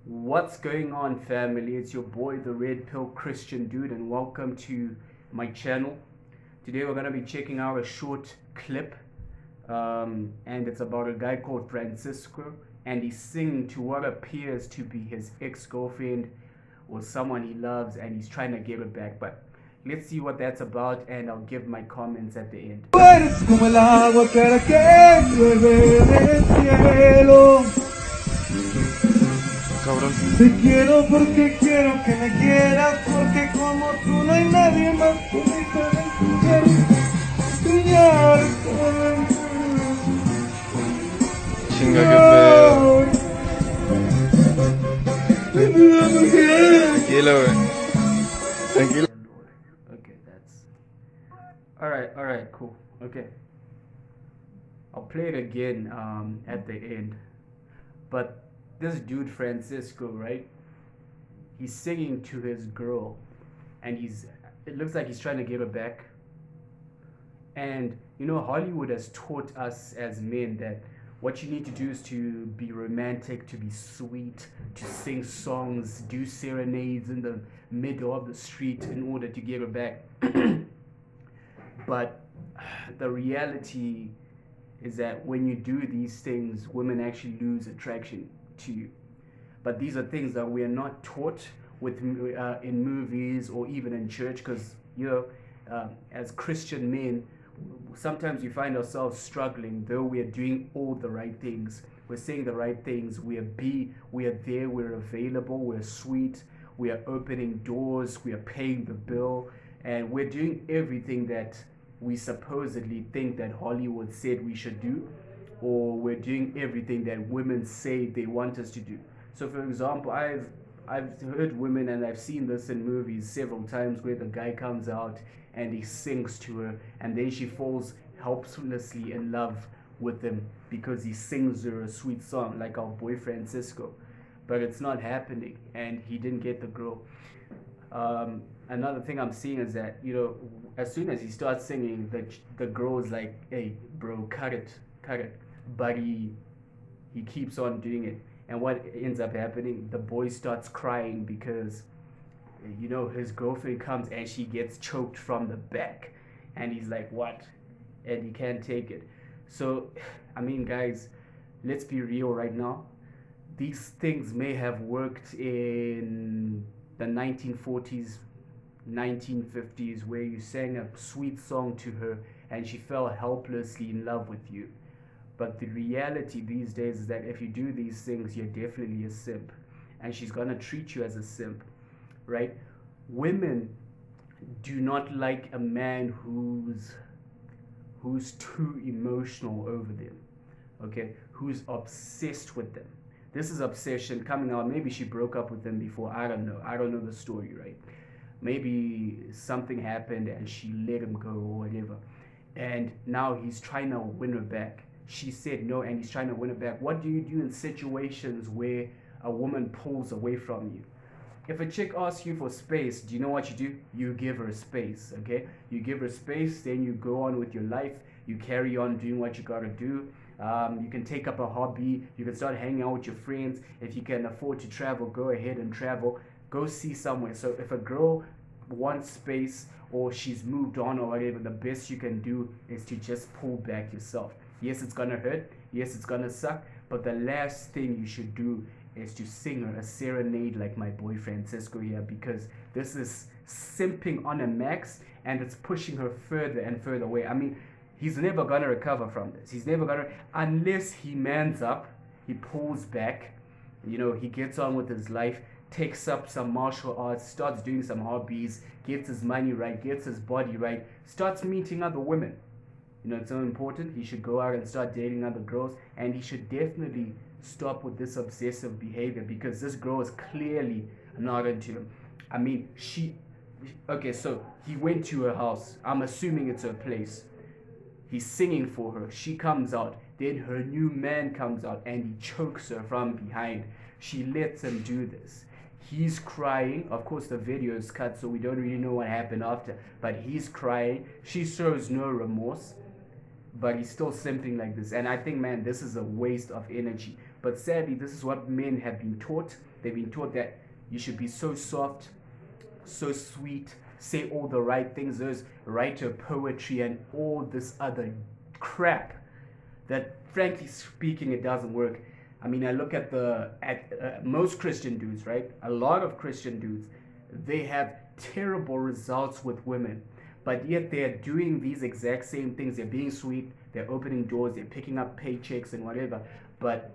What's going on, family? It's your boy, the Red Pill Christian Dude, and welcome to my channel. Today, we're going to be checking out a short clip, and it's about a guy called Francisco, and he's singing to what appears to be his ex girlfriend or someone he loves, and he's trying to get her back. But let's see what that's about, and I'll give my comments at the end. Tú eres como el agua clara que llueve del cielo. Cabrón. Te quiero porque quiero que me quieras, porque como tú no hay nadie más bonito en quiero soñar con Chinga, qué pedo. Tranquilo, güey. Tranquilo. Okay, that's all right, cool. Okay, I'll play it again at the end. But this dude Francisco, right? He's singing to his girl, and it looks like he's trying to get her back. And you know, Hollywood has taught us as men that what you need to do is to be romantic, to be sweet, to sing songs, do serenades in the middle of the street in order to get her back. But the reality is that when you do these things, women actually lose attraction to you. But these are things that we are not taught with in movies or even in church, because as Christian men, sometimes we find ourselves struggling, though we are doing all the right things. We're saying the right things. We are there. We're available. We're sweet. We are opening doors. We are paying the bill, and we're doing everything that we supposedly think that Hollywood said we should do, or we're doing everything that women say they want us to do. So, for example, I've heard women, and I've seen this in movies several times, where the guy comes out and he sings to her, and then she falls helplessly in love with him because he sings her a sweet song, like our boy Francisco. But it's not happening, and he didn't get the girl. Another thing I'm seeing is that, as soon as he starts singing, the girl is like, "Hey, bro, cut it, cut it." But he keeps on doing it, and what ends up happening, the boy starts crying because his girlfriend comes and she gets choked from the back, and he's like, "What?" And he can't take it. So, I mean, guys, let's be real right now. These things may have worked in the 1940s, 1950s, where you sang a sweet song to her and she fell helplessly in love with you. But the reality these days is that if you do these things, you're definitely a simp, and she's gonna treat you as a simp, right? Women do not like a man who's too emotional over them, okay? Who's obsessed with them. This is obsession coming out. Maybe she broke up with him before. I don't know. I don't know the story, right? Maybe something happened and she let him go or whatever. And now he's trying to win her back. She said no, and he's trying to win her back. What do you do in situations where a woman pulls away from you? If a chick asks you for space, do you know what you do? You give her space, okay? You give her space, then you go on with your life. You carry on doing what you gotta do. You can take up a hobby. You can start hanging out with your friends. If you can afford to travel, go ahead and travel. Go see somewhere. So if a girl wants space or she's moved on or whatever, the best you can do is to just pull back yourself. Yes, it's gonna hurt. Yes, it's gonna suck. But the last thing you should do is to sing her a serenade like my boy Francisco here, because this is simping on a max, and it's pushing her further and further away. I mean, he's never gonna recover from this. He's never gonna, unless he mans up, he pulls back, he gets on with his life, takes up some martial arts, starts doing some hobbies, gets his money right, gets his body right, starts meeting other women. It's so important. He should go out and start dating other girls, and he should definitely stop with this obsessive behavior, because this girl is clearly not into him. I mean, okay, so he went to her house. I'm assuming it's her place. He's singing for her. She comes out. Then her new man comes out and he chokes her from behind. She lets him do this. He's crying. Of course, the video is cut, so we don't really know what happened after. But he's crying. She shows no remorse, but he's still simping like this. And I think, man, this is a waste of energy. But sadly, this is what men have been taught. They've been taught that you should be so soft, so sweet, say all the right things, write your poetry and all this other crap that, frankly speaking, it doesn't work. I mean, I look at most Christian dudes, right? A lot of Christian dudes, they have terrible results with women, but yet they're doing these exact same things. They're being sweet, they're opening doors, they're picking up paychecks and whatever, but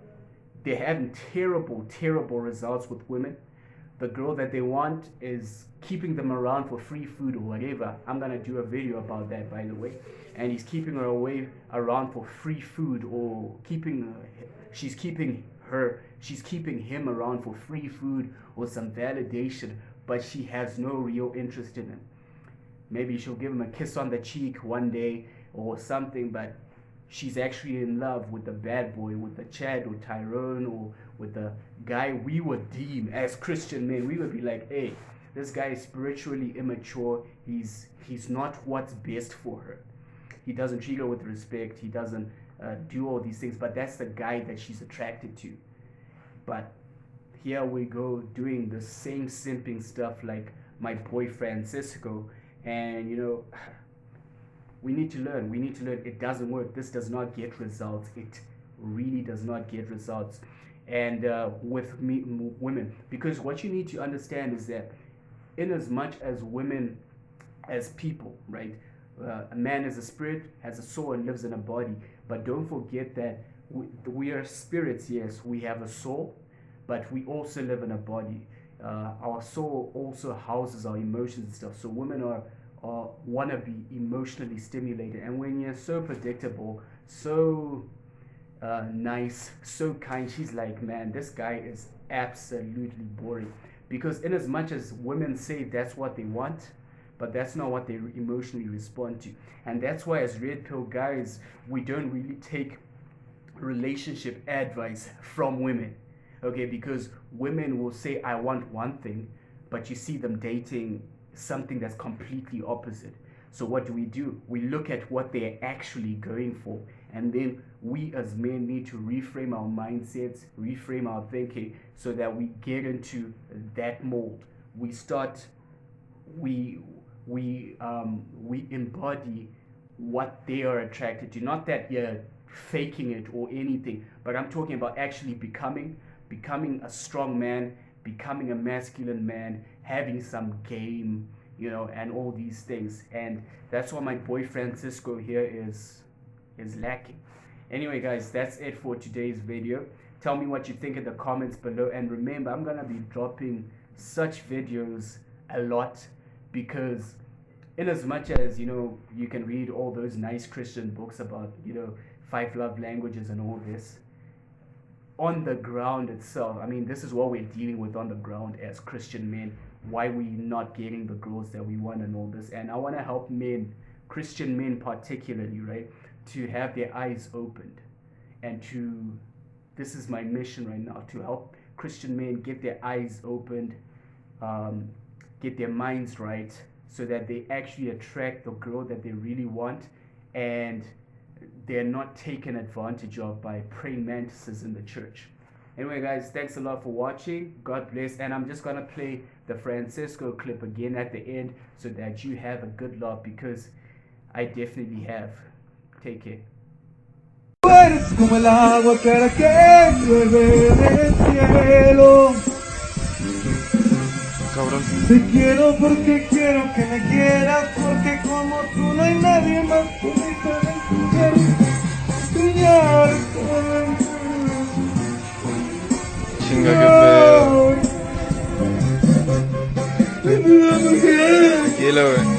they're having terrible results with women. The girl that they want is keeping them around for free food or whatever. I'm gonna do a video about that, by the way. And he's keeping her around for free food, or she's keeping him around for free food or some validation, but she has no real interest in him. Maybe she'll give him a kiss on the cheek one day or something, but she's actually in love with the bad boy, with the Chad or Tyrone, or with the guy we would deem as Christian men. We would be like, hey, this guy is spiritually immature. He's not what's best for her. He doesn't treat her with respect. He doesn't do all these things, but that's the guy that she's attracted to. But here we go doing the same simping stuff like my boy Francisco, and we need to learn. It doesn't work. This does not get results. It really does not get results. And with women, because what you need to understand is that in as much as women as people, right? A man is a spirit, has a soul, and lives in a body. But don't forget that we are spirits. Yes, we have a soul, but we also live in a body. Our soul also houses our emotions and stuff. So women want to be emotionally stimulated, and when you're so predictable, so nice, so kind, she's like, man, this guy is absolutely boring. Because in as much as women say that's what they want, but that's not what they emotionally respond to. And that's why as red pill guys, we don't really take relationship advice from women, okay? Because women will say, I want one thing, but you see them dating something that's completely opposite. So what do? We look at what they're actually going for, and then we as men need to reframe our mindsets, reframe our thinking, so that we get into that mold. We embody what they are attracted to. Not that you're faking it or anything, but I'm talking about actually becoming a strong man, becoming a masculine man, having some game, and all these things. And that's what my boy Francisco here is lacking. Anyway guys, that's it for today's video. Tell me what you think in the comments below, and remember, I'm gonna be dropping such videos a lot, because in as much as you can read all those nice Christian books about 5 love languages and all this, on the ground itself, I mean, this is what we're dealing with on the ground as Christian men. Why we not getting the girls that we want and all this. And I want to help men, Christian men particularly, right, to have their eyes opened, and this is my mission right now, to help Christian men get their eyes opened, get their minds right, so that they actually attract the girl that they really want, and they're not taken advantage of by praying mantises in the church. Anyway guys, thanks a lot for watching. God bless. And I'm just gonna play the Francisco clip again at the end, so that you have a good laugh, because I definitely have. Take care. Tú eres como el agua clara que llueve del cielo. Cabrón. Te quiero porque quiero que me quieras, porque como tú no hay nadie más bonito en tu cielo. Soñar Chinga, qué pedo. con Tranquilo, güey.